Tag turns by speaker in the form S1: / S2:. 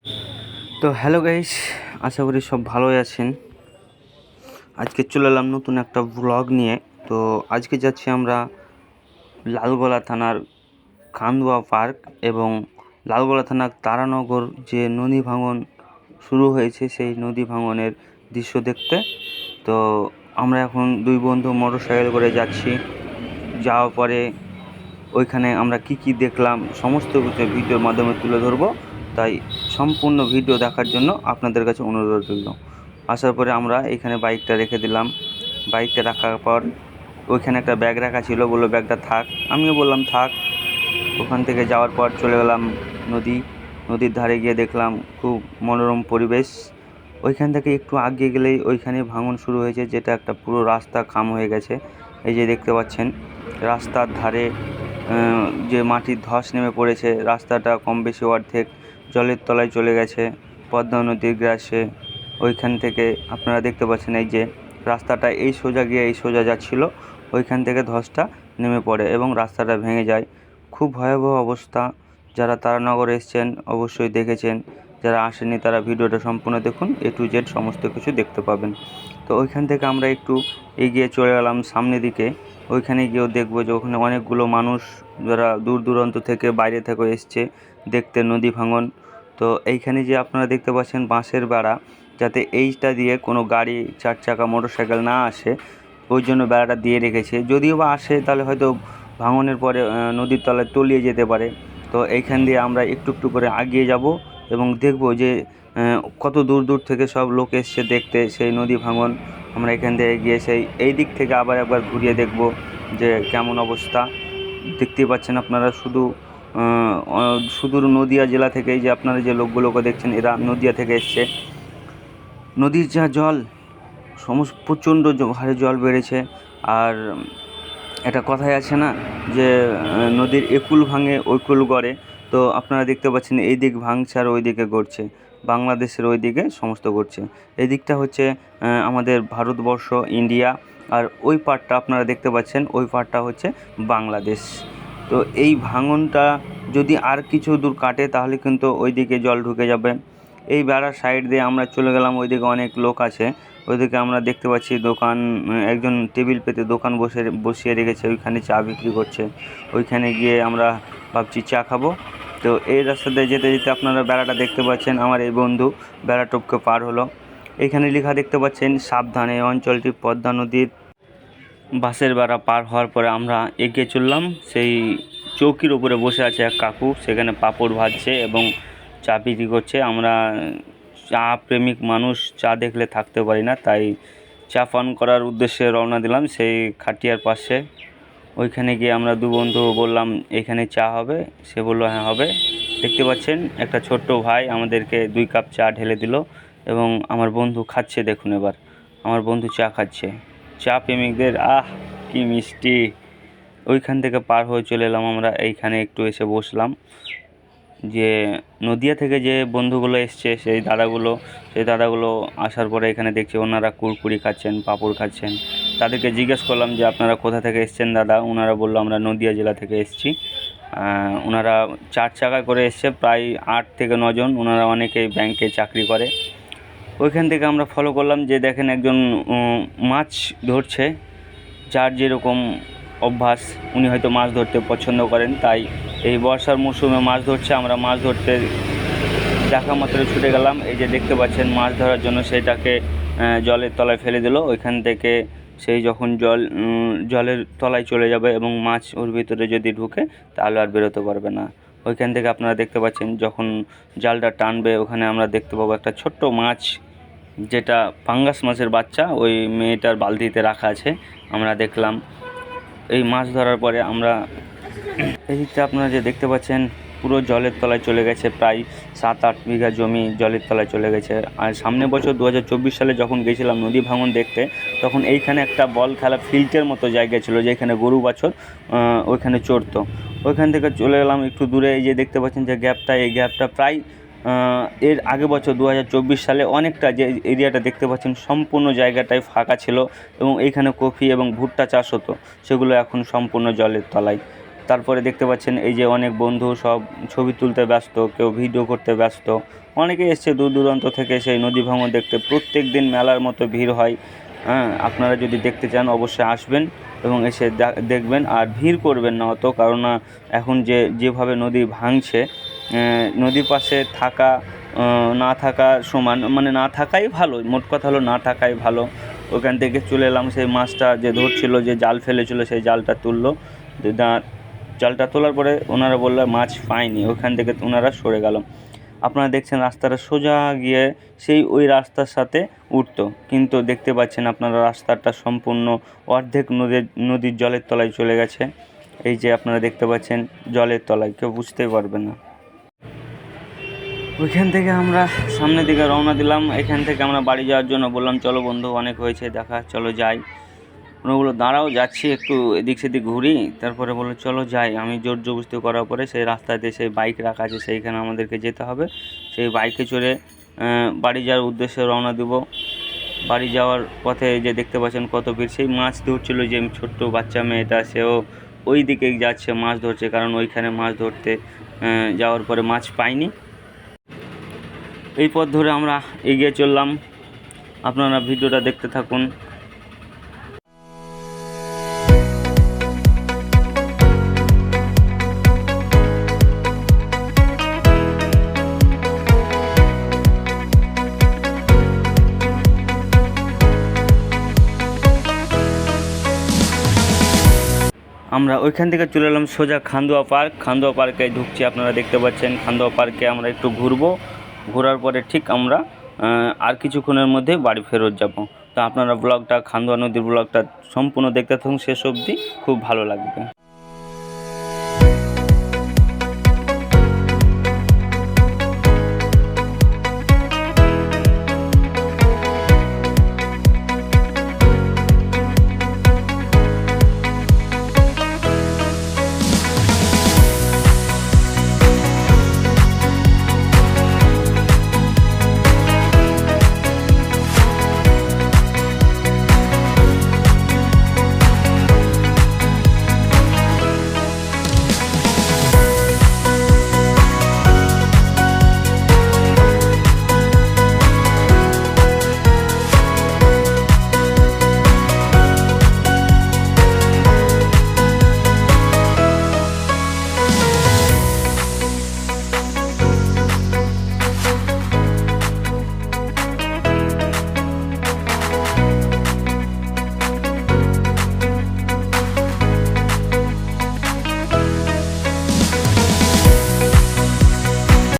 S1: তো hello guys, আশা করি সব ভালোই আছেন। আজকে চলে এলাম নতুন একটা ব্লগ নিয়ে। তো আজকে যাচ্ছি আমরা লালগোলা থানার খান্দুয়া পার্ক এবং লালগোলা থানার তারানগর যে নদী ভাঙন শুরু হয়েছে সেই নদী ভাঙনের দৃশ্য দেখতে। তো আমরা এখন দুই বন্ধু মোটরসাইকেল করে যাচ্ছি। যাওয়ার পরে ওইখানে আমরা কি দেখলাম সমস্ত কিছু ভিডিওর মাধ্যমে তুলে ধরবো। তাই সম্পূর্ণ ভিডিও দেখার জন্য আপনাদের কাছে অনুরোধ রইল। আসার পরে আমরা এইখানে বাইকটা রেখে দিলাম। বাইকটা রাখার পর ওইখানে একটা ব্যাগ রাখা ছিল, বললো ব্যাগটা থাক, আমিও বললাম থাক। ওখান থেকে যাওয়ার পর চলে গেলাম নদীর ধারে গিয়ে দেখলাম খুব মনোরম পরিবেশ। ওইখান থেকে একটু আগিয়ে গেলেই ওইখানে ভাঙন শুরু হয়েছে, যেটা একটা পুরো রাস্তা খাম হয়ে গেছে। এই যে দেখতে পাচ্ছেন রাস্তার ধারে যে মাটির ধস নেমে পড়েছে, রাস্তাটা কম বেশি অর্ধেক জলের তলায় চলে গেছে পদ্মা নদীর গ্রাসে। ওইখান থেকে আপনারা দেখতে পাচ্ছেন এই যে রাস্তাটা এই সোজা গিয়ে এই সোজা যাচ্ছিল, ওইখান থেকে ধসটা নেমে পড়ে এবং রাস্তাটা ভেঙে যায়। খুব ভয়াবহ অবস্থা। যারা তারানগর এসছেন অবশ্যই দেখেছেন, যারা আসেনি তারা ভিডিওটা সম্পূর্ণ দেখুন, A to Z সমস্ত কিছু দেখতে পাবেন। তো ওইখান থেকে আমরা একটু এগিয়ে চলে গেলাম সামনের দিকে। ওইখানে গিয়েও দেখবো যে ওখানে অনেকগুলো মানুষ যারা দূর দূরান্ত থেকে বাইরে থেকে এসছে দেখতে নদী ভাঙন। তো এইখানে যে আপনারা দেখতে পাচ্ছেন বাঁশের বেড়া, যাতে এইটা দিয়ে কোনো গাড়ি চার চাকা মোটরসাইকেল না আসে, ওই জন্য বেড়াটা দিয়ে রেখেছে। যদিও বা আসে তাহলে হয়তো ভাঙনের পরে নদীর তলায় তলিয়ে যেতে পারে। তো এইখান দিয়ে আমরা একটু একটু করে এগিয়ে যাব এবং দেখব যে কত দূর দূর থেকে সব লোক এসছে দেখতে সেই নদী ভাঙন। আমরা এখান থেকে গিয়ে এই দিক থেকে আবার একবার ঘুরিয়ে দেখব যে কেমন অবস্থা। দেখতেই পাচ্ছেন আপনারা সুদূর নদিয়া জেলা থেকে যে আপনারা যে লোকগুলোকে দেখছেন এরা নদিয়া থেকে এসছে। নদীর যা জল প্রচণ্ড হারে জল বেড়েছে। আর একটা কথাই আছে না যে নদীর একুল ভাঙে ওইকুল গড়ে। তো আপনারা দেখতে পাচ্ছেন এই দিক ভাঙছে আর ওই দিকে গড়ছে, বাংলাদেশের ওই দিকে সমস্ত গড়ছে। এই দিকটা হচ্ছে আমাদের ভারতবর্ষ, ইন্ডিয়া, আর ওই পার্টটা আপনারা দেখতে পাচ্ছেন ওই পার্টটা হচ্ছে বাংলাদেশ। তো এই ভাঙনটা যদি আর কিছু দূর কাটে তাহলে কিন্তু ওই দিকে জল ঢুকে যাবে। এই বেড়ার সাইড দিয়ে আমরা চলে গেলাম, ওইদিকে অনেক লোক আছে। ওইদিকে আমরা দেখতে পাচ্ছি দোকান, একজন টেবিল পেতে দোকান বসিয়ে রেখেছে, ওইখানে চা বিক্রি করছে। ওইখানে গিয়ে আমরা ভাবছি চা খাবো। তো এই রাস্তাতে যেতে যেতে আপনারা বেড়াটা দেখতে পাচ্ছেন, আমার এই বন্ধু বেড়া টপকে পার হলো। এখানে লেখা দেখতে পাচ্ছেন সাবধানে, অঞ্চলটি পদ্মা নদীর। বাঁশের বেড়া পার হওয়ার পরে আমরা এগিয়ে চললাম। সেই চৌকির উপরে বসে আছে এক কাকু, সেখানে পাঁপড় ভাজছে এবং চা বিক্রি করছে। আমরা চা প্রেমিক মানুষ, চা দেখলে থাকতে পারি না, তাই চা পান করার উদ্দেশ্যে রওনা দিলাম সেই খাটিয়ার পাশে। ওইখানে গিয়ে আমরা দু বন্ধু বললাম এখানে চা হবে, সে বললো হ্যাঁ হবে। দেখতে পাচ্ছেন একটা ছোট্ট ভাই আমাদেরকে 2 কাপ চা ঢেলে দিল এবং আমার বন্ধু খাচ্ছে। দেখুন এবার আমার বন্ধু চা খাচ্ছে। চা প্রেমিকদের কি মিষ্টি। ওইখান থেকে পার হয়ে চলে এলাম আমরা এইখানে, একটু এসে বসলাম। যে নদিয়া থেকে যে বন্ধুগুলো এসছে সেই দাদাগুলো আসার পরে এখানে দেখছি ওনারা কুরকুরি খাচ্ছেন, পাঁপড় খাচ্ছেন। তাদেরকে জিজ্ঞেস করলাম যে আপনারা কোথা থেকে এসছেন দাদা। ওনারা বললো আমরা নদিয়া জেলা থেকে এসছি। ওনারা 4 চাকায় করে এসছে, প্রায় 8 থেকে 9 জন। ওনারা অনেকেই ব্যাংকে চাকরি করে। ওইখান থেকে আমরা ফলো করলাম যে দেখেন একজন মাছ ধরছে, যার যেরকম অভ্যাস উনি হয়তো মাছ ধরতে পছন্দ করেন, তাই এই বর্ষার মৌসুমে মাছ ধরছে। আমরা মাছ ধরতে দেখা মাত্র ছুটে গেলাম। এই যে দেখতে পাচ্ছেন মাছ ধরার জন্য সেটাকে জলের তলায় ফেলে দিল। ওইখান থেকে সেই যখন জলের তলায় চলে যাবে এবং মাছ ওর ভিতরে যদি ঢুকে তাহলে আর বেরোতে পারবে না। ওইখান থেকে আপনারা দেখতে পাচ্ছেন যখন জালটা টানবে ওখানে আমরা দেখতে পাবো একটা ছোট্ট মাছ, যেটা পাঙ্গাস মাছের বাচ্চা, ওই মেয়েটার বালতিতে রাখা আছে। আমরা দেখলাম এই মাছ ধরার পরে আমরা এই দিকটা আপনারা যে দেখতে পাচ্ছেন পুরো জলের তলায় চলে গেছে, প্রায় 7-8 বিঘা জমি জলের তলায় চলে গেছে। আর সামনের বছর 2024 সালে যখন গেছিলাম নদী ভাঙন দেখতে, তখন এইখানে একটা বল খেলা ফিল্ডের মতো জায়গা ছিল যেখানে গরু বাছর ওইখানে চড়তো। ওইখান থেকে চলে এলাম একটু দূরে। এই যে দেখতে পাচ্ছেন যে এই গ্যাপটা প্রায় এর আগে বছর 2024 সালে অনেকটা যে এরিয়াটা দেখতে পাচ্ছেন সম্পূর্ণ জায়গাটাই ফাঁকা ছিল এবং এইখানে কফি এবং ভুট্টা চাষ হতো, সেগুলো এখন সম্পূর্ণ জলের তলায়। তারপরে দেখতে পাচ্ছেন এই যে অনেক বন্ধু সব ছবি তুলতে ব্যস্ত, কেউ ভিডিও করতে ব্যস্ত। অনেকে এসছে দূর দূরান্ত থেকে সেই নদী ভাঙন দেখতে। প্রত্যেক দিন মেলার মতো ভিড় হয়। হ্যাঁ, আপনারা যদি দেখতে চান অবশ্যই আসবেন এবং এসে দেখবেন। আর ভিড় করবেন না অত, কারণ এখন যেভাবে নদী ভাঙছে, নদীর পাশে থাকা না থাকা সমান, মানে না থাকাই ভালো। মোট কথা হলো না থাকাই ভালো। ওখান থেকে চলে এলাম, সেই মাছটা যে ধরছিল, যে জাল ফেলেছিল, সেই জালটা তুললো। জালটা তোলার পরে ওনারা বললো মাছ পায়নি, ওখান থেকে ওনারা সরে গেল। আপনারা দেখছেন রাস্তাটা সোজা গিয়ে সেই ওই রাস্তার সাথে উঠতো, কিন্তু দেখতে পাচ্ছেন আপনারা রাস্তাটা সম্পূর্ণ অর্ধেক নদীর জলের তলায় চলে গেছে। এই যে আপনারা দেখতে পাচ্ছেন জলের তলায়, কেউ বুঝতেই পারবে না। ওইখান থেকে আমরা সামনের দিকে রওনা দিলাম। এখান থেকে আমরা বাড়ি যাওয়ার জন্য বললাম চলো বন্ধু, অনেক হয়েছে দেখা, চলো যাই। ওগুলো দাঁড়াও, যাচ্ছি একটু এদিক সেদিক ঘুরি। তারপরে বললো চলো যাই। আমি জোর জবরদস্তি করার পরে সেই রাস্তাতে সেই বাইক রাখা আছে, সেইখানে আমাদেরকে যেতে হবে। সেই বাইকে চড়ে বাড়ি যাওয়ার উদ্দেশ্যে রওনা দেব। বাড়ি যাওয়ার পথে যে দেখতে পাচ্ছেন কত ভিড়। সেই মাছ ধরছিল যে ছোট্ট বাচ্চা মেয়েটা, সেও ওই দিকেই যাচ্ছে, মাছ ধরছে, কারণ ওইখানে মাছ ধরতে যাওয়ার পরে মাছ পাইনি। এই পথ ধরে আমরা এগিয়ে চললাম। আপনারা ভিডিওটা দেখতে থাকুন। আমরা ওইখান থেকে চলে এলাম সোজা খান্দুয়া পার্ক। খান্দুয়া পার্কে ঢুকছি, আপনারা দেখতে পাচ্ছেন। খান্দুয়া পার্কে আমরা একটু ঘুরবো, ঘোরার পরে ঠিক আমরা আর কিছুক্ষণের মধ্যে বাড়ি ফেরত যাব। তো আপনারা ব্লগটা, খান্দুয়া নদীর ব্লগটা সম্পূর্ণ দেখতে থাকুন শেষ অবধি, খুব ভালো লাগবে।